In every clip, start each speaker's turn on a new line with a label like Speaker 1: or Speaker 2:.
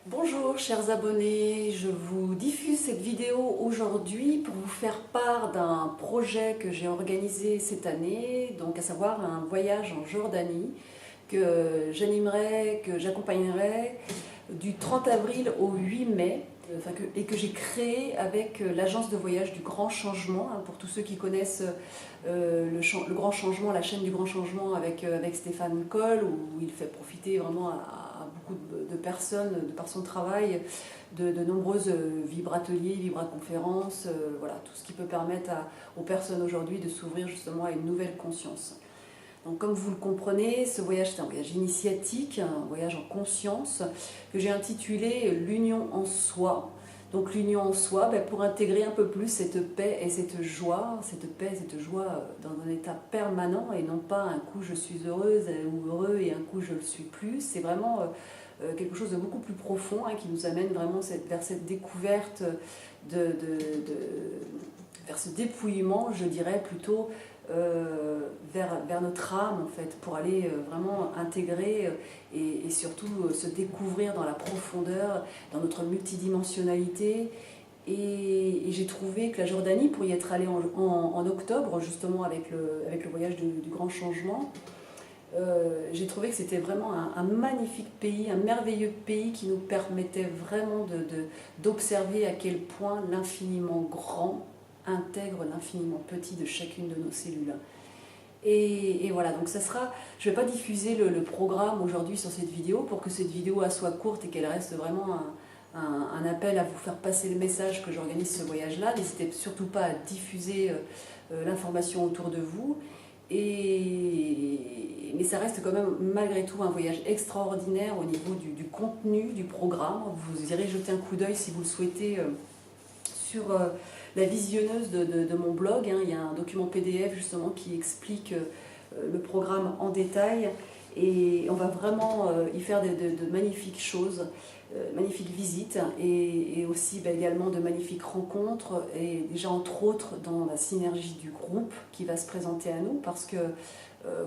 Speaker 1: Bonjour chers abonnés, je vous diffuse cette vidéo aujourd'hui pour vous faire part d'un projet que j'ai organisé cette année, donc à savoir un voyage en Jordanie que j'animerai, que j'accompagnerai du 30 avril au 8 mai et que j'ai créé avec l'agence de voyage du Grand Changement, pour tous ceux qui connaissent le Grand Changement, la chaîne du Grand Changement avec Stéphane Coll, où il fait profiter vraiment à beaucoup de personnes, de par son travail, de nombreuses vibrateliers, vibra-conférences, voilà, tout ce qui peut permettre aux personnes aujourd'hui de s'ouvrir justement à une nouvelle conscience. Donc, comme vous le comprenez, ce voyage, c'est un voyage initiatique, un voyage en conscience, que j'ai intitulé l'union en soi. Donc l'union en soi, pour intégrer un peu plus cette paix et cette joie dans un état permanent et non pas un coup je suis heureuse ou heureux et un coup je le suis plus. C'est vraiment quelque chose de beaucoup plus profond, qui nous amène vraiment vers cette découverte, vers ce dépouillement, je dirais plutôt, vers notre âme en fait, pour aller vraiment intégrer et surtout se découvrir dans la profondeur, dans notre multidimensionnalité. Et j'ai trouvé que la Jordanie, pour y être allée en octobre, justement avec le voyage du Grand Changement, j'ai trouvé que c'était vraiment un magnifique pays, un merveilleux pays qui nous permettait vraiment d'observer à quel point l'infiniment grand intègre l'infiniment petit de chacune de nos cellules. Et voilà, donc ça sera, je ne vais pas diffuser le programme aujourd'hui sur cette vidéo pour que cette vidéo soit courte et qu'elle reste vraiment un appel à vous faire passer le message que j'organise ce voyage-là. N'hésitez surtout pas à diffuser l'information autour de vous. Mais ça reste quand même malgré tout un voyage extraordinaire au niveau du contenu du programme. Vous irez jeter un coup d'œil si vous le souhaitez sur la visionneuse de mon blog. Il y a un document PDF justement qui explique le programme en détail et on va vraiment y faire de magnifiques choses, magnifiques visites et aussi également de magnifiques rencontres, et déjà entre autres dans la synergie du groupe qui va se présenter à nous parce que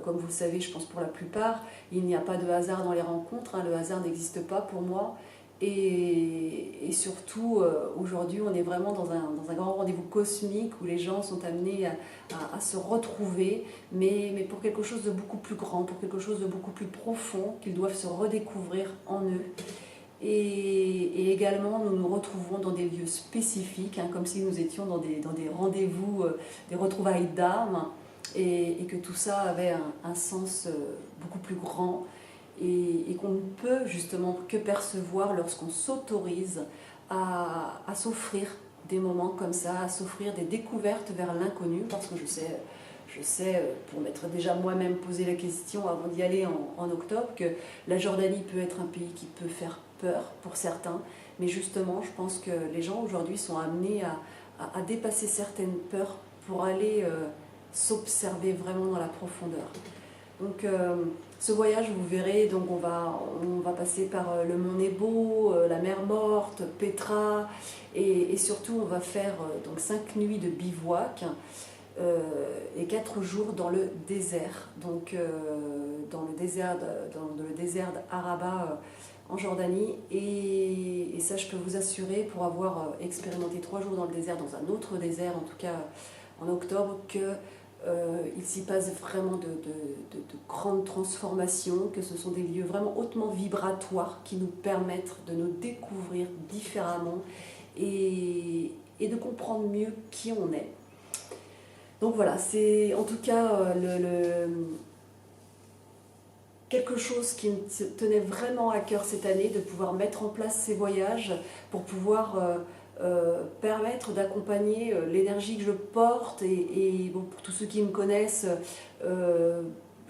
Speaker 1: comme vous le savez, je pense pour la plupart, il n'y a pas de hasard dans les rencontres, le hasard n'existe pas pour moi. Et surtout, aujourd'hui, on est vraiment dans un grand rendez-vous cosmique où les gens sont amenés à se retrouver, mais pour quelque chose de beaucoup plus grand, pour quelque chose de beaucoup plus profond, qu'ils doivent se redécouvrir en eux. Et également, nous nous retrouvons dans des lieux spécifiques, comme si nous étions dans des rendez-vous, des retrouvailles d'âme, et que tout ça avait un sens beaucoup plus grand. Et qu'on ne peut justement que percevoir lorsqu'on s'autorise à s'offrir des moments comme ça, à s'offrir des découvertes vers l'inconnu, parce que je sais, pour m'être déjà moi-même posé la question avant d'y aller en octobre, que la Jordanie peut être un pays qui peut faire peur pour certains, mais justement, je pense que les gens aujourd'hui sont amenés à dépasser certaines peurs pour aller s'observer vraiment dans la profondeur. Donc ce voyage, vous verrez, donc on va passer par le Mont Nebo, la mer Morte, Petra, et surtout on va faire donc 5 nuits de bivouac et 4 jours dans le désert, donc dans le désert d'Araba en Jordanie. Et ça, je peux vous assurer, pour avoir expérimenté 3 jours dans le désert, dans un autre désert, en tout cas en octobre, que il s'y passe vraiment de grandes transformations, que ce sont des lieux vraiment hautement vibratoires qui nous permettent de nous découvrir différemment et de comprendre mieux qui on est. Donc voilà, c'est en tout cas quelque chose qui me tenait vraiment à cœur cette année, de pouvoir mettre en place ces voyages pour pouvoir permettre d'accompagner l'énergie que je porte. Et bon, pour tous ceux qui me connaissent,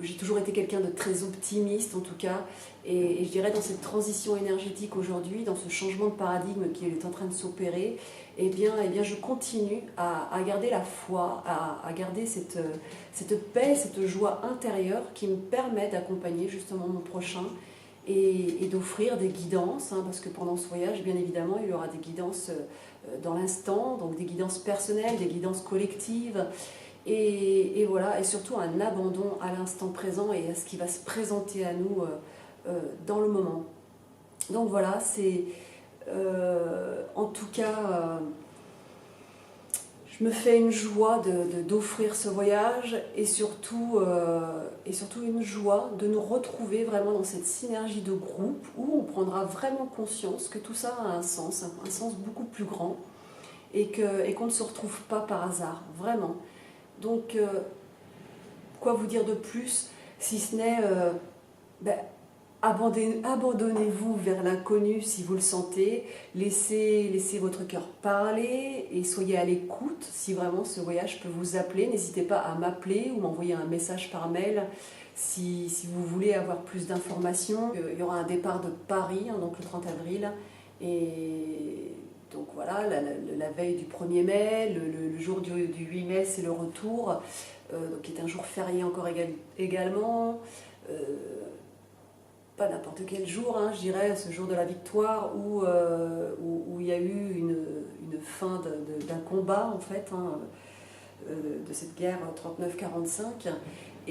Speaker 1: j'ai toujours été quelqu'un de très optimiste en tout cas, et je dirais dans cette transition énergétique aujourd'hui, dans ce changement de paradigme qui est en train de s'opérer, eh bien je continue à garder la foi, à garder cette paix, cette joie intérieure qui me permet d'accompagner justement mon prochain et d'offrir des guidances, parce que pendant ce voyage, bien évidemment, il y aura des guidances dans l'instant, donc des guidances personnelles, des guidances collectives, et voilà, et surtout un abandon à l'instant présent et à ce qui va se présenter à nous dans le moment. Donc voilà, c'est en tout cas, je me fais une joie d'offrir ce voyage et surtout une joie de nous retrouver vraiment dans cette synergie de groupe où on prendra vraiment conscience que tout ça a un sens beaucoup plus grand et qu'on ne se retrouve pas par hasard, vraiment. Donc, quoi vous dire de plus si ce n'est ben, abandonnez-vous vers l'inconnu si vous le sentez, laissez votre cœur parler et soyez à l'écoute si vraiment ce voyage peut vous appeler. N'hésitez pas à m'appeler ou m'envoyer un message par mail si vous voulez avoir plus d'informations. Il y aura un départ de Paris, hein, donc le 30 avril, et donc voilà, la veille du 1er mai, le jour du 8 mai, c'est le retour, qui est un jour férié encore également. Pas n'importe quel jour, hein, je dirais, ce jour de la victoire où il y a eu une fin d'un combat, en fait, hein, de cette guerre 39-45.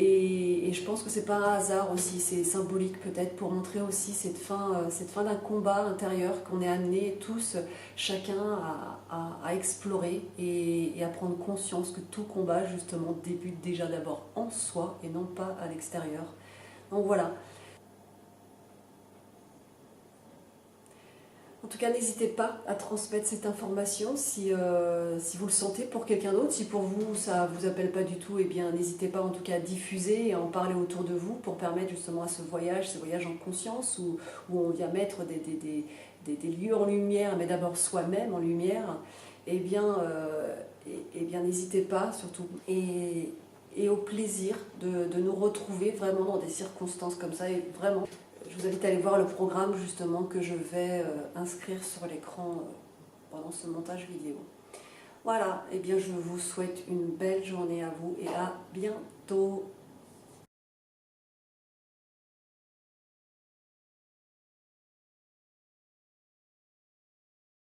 Speaker 1: Et je pense que c'est pas un hasard aussi, c'est symbolique peut-être pour montrer aussi cette fin d'un combat intérieur qu'on est amenés tous, chacun, à explorer et à prendre conscience que tout combat, justement, débute déjà d'abord en soi et non pas à l'extérieur. Donc voilà. En tout cas, n'hésitez pas à transmettre cette information si vous le sentez pour quelqu'un d'autre. Si pour vous, ça ne vous appelle pas du tout, eh bien, n'hésitez pas en tout cas à diffuser et à en parler autour de vous pour permettre justement à ce voyage en conscience où on vient mettre des lieux en lumière, mais d'abord soi-même en lumière. Eh bien, n'hésitez pas surtout. Et au plaisir de nous retrouver vraiment dans des circonstances comme ça. Et vraiment, je vous invite à aller voir le programme justement que je vais inscrire sur l'écran pendant ce montage vidéo. Voilà, et bien je vous souhaite une belle journée à vous et à bientôt.